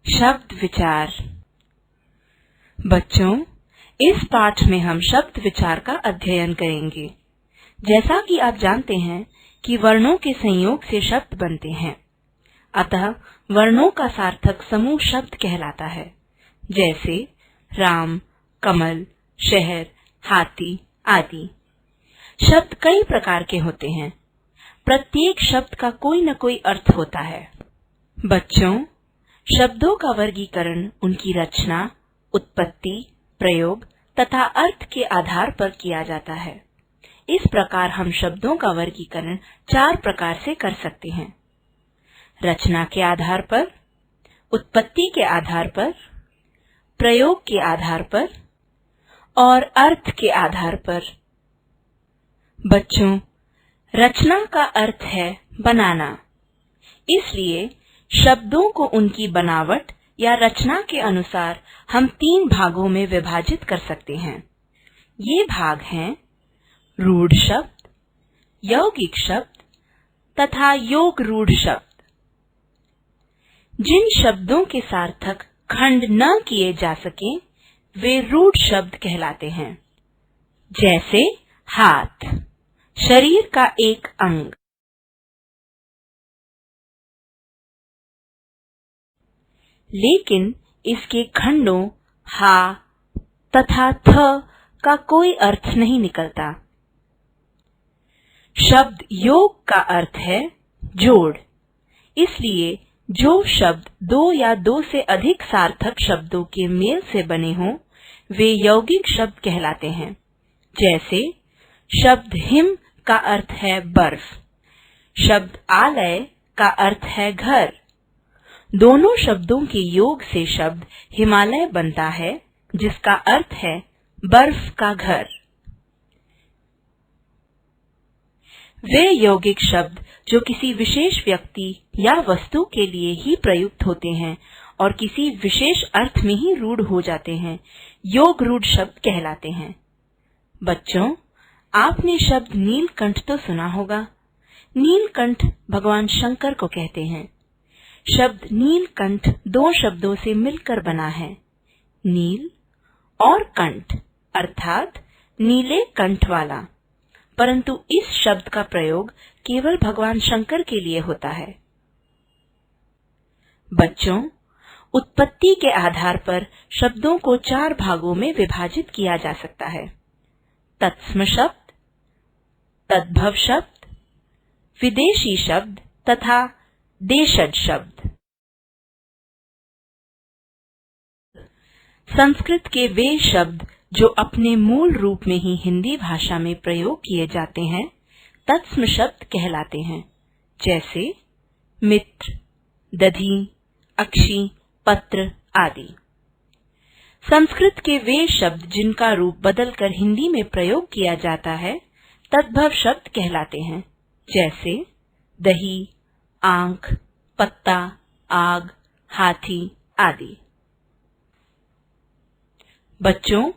शब्द विचार। बच्चों, इस पाठ में हम शब्द विचार का अध्ययन करेंगे। जैसा कि आप जानते हैं कि वर्णों के संयोग से शब्द बनते हैं, अतः वर्णों का सार्थक समूह शब्द कहलाता है, जैसे राम, कमल, शहर, हाथी आदि। शब्द कई प्रकार के होते हैं। प्रत्येक शब्द का कोई न कोई अर्थ होता है। बच्चों, शब्दों का वर्गीकरण उनकी रचना, उत्पत्ति, प्रयोग तथा अर्थ के आधार पर किया जाता है। इस प्रकार हम शब्दों का वर्गीकरण 4 प्रकार से कर सकते हैं: रचना के आधार पर, उत्पत्ति के आधार पर, प्रयोग के आधार पर और अर्थ के आधार पर। बच्चों, रचना का अर्थ है बनाना, इसलिए शब्दों को उनकी बनावट या रचना के अनुसार हम 3 भागों में विभाजित कर सकते हैं। ये भाग हैं रूढ़ शब्द, यौगिक शब्द तथा योग रूढ़ शब्द। जिन शब्दों के सार्थक खंड न किए जा सकें, वे रूढ़ शब्द कहलाते हैं। जैसे हाथ, शरीर का एक अंग। लेकिन इसके खंडों हा तथा थ का कोई अर्थ नहीं निकलता। शब्द योग का अर्थ है जोड़, इसलिए जो शब्द 2 या 2 से अधिक सार्थक शब्दों के मेल से बने हों, वे यौगिक शब्द कहलाते हैं। जैसे शब्द हिम का अर्थ है बर्फ, शब्द आलय का अर्थ है घर। दोनों शब्दों के योग से शब्द हिमालय बनता है, जिसका अर्थ है बर्फ का घर। वे यौगिक शब्द जो किसी विशेष व्यक्ति या वस्तु के लिए ही प्रयुक्त होते हैं और किसी विशेष अर्थ में ही रूढ़ हो जाते हैं, योग रूढ़ शब्द कहलाते हैं। बच्चों, आपने शब्द नीलकंठ तो सुना होगा। नीलकंठ भगवान शंकर को कहते हैं। शब्द नीलकंठ 2 शब्दों से मिलकर बना है, नील और कंठ, अर्थात नीले कंठ वाला। परंतु इस शब्द का प्रयोग केवल भगवान शंकर के लिए होता है। बच्चों, उत्पत्ति के आधार पर शब्दों को 4 भागों में विभाजित किया जा सकता है: तत्सम शब्द, तद्भव शब्द, विदेशी शब्द तथा देशज शब्द। संस्कृत के वे शब्द जो अपने मूल रूप में ही हिंदी भाषा में प्रयोग किए जाते हैं, तत्सम शब्द कहलाते हैं। जैसे मित्र, दधि, अक्षी, पत्र आदि। संस्कृत के वे शब्द जिनका रूप बदलकर हिंदी में प्रयोग किया जाता है, तद्भव शब्द कहलाते हैं। जैसे दही, आंख, पत्ता, आग, हाथी आदि। बच्चों,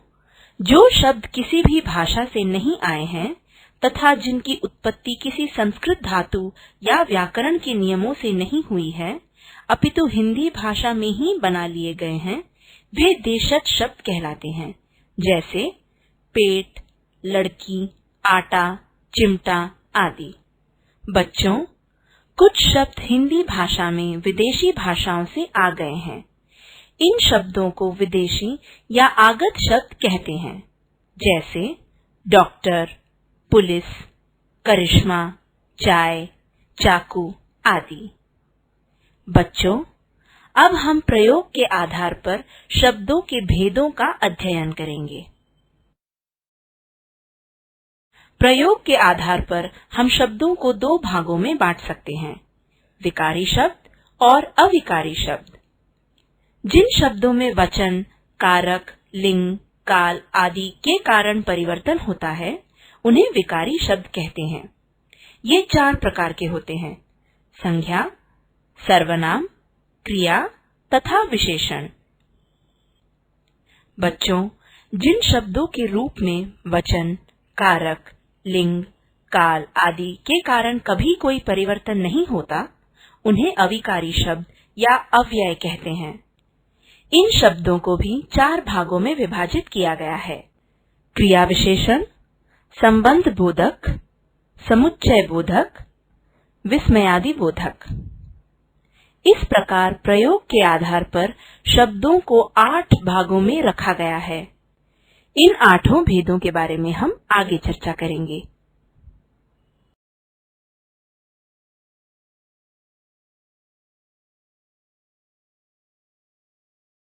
जो शब्द किसी भी भाषा से नहीं आए हैं तथा जिनकी उत्पत्ति किसी संस्कृत धातु या व्याकरण के नियमों से नहीं हुई है, अपितु हिंदी भाषा में ही बना लिए गए हैं, वे देशज शब्द कहलाते हैं। जैसे पेट, लड़की, आटा, चिमटा आदि। बच्चों, कुछ शब्द हिंदी भाषा में विदेशी भाषाओं से आ गए हैं। इन शब्दों को विदेशी या आगत शब्द कहते हैं। जैसे डॉक्टर, पुलिस, करिश्मा, चाय, चाकू आदि। बच्चों, अब हम प्रयोग के आधार पर शब्दों के भेदों का अध्ययन करेंगे। प्रयोग के आधार पर हम शब्दों को 2 भागों में बांट सकते हैं: विकारी शब्द और अविकारी शब्द। जिन शब्दों में वचन, कारक, लिंग, काल आदि के कारण परिवर्तन होता है, उन्हें विकारी शब्द कहते हैं। ये 4 प्रकार के होते हैं: संज्ञा, सर्वनाम, क्रिया तथा विशेषण। बच्चों, जिन शब्दों के रूप में वचन, कारक, लिंग, काल आदि के कारण कभी कोई परिवर्तन नहीं होता, उन्हें अविकारी शब्द या अव्यय कहते हैं। इन शब्दों को भी 4 भागों में विभाजित किया गया है। क्रिया विशेषण, संबंध बोधक, समुच्चय बोधक, विस्मयादि बोधक। इस प्रकार प्रयोग के आधार पर शब्दों को 8 भागों में रखा गया है। इन 8 भेदों के बारे में हम आगे चर्चा करेंगे।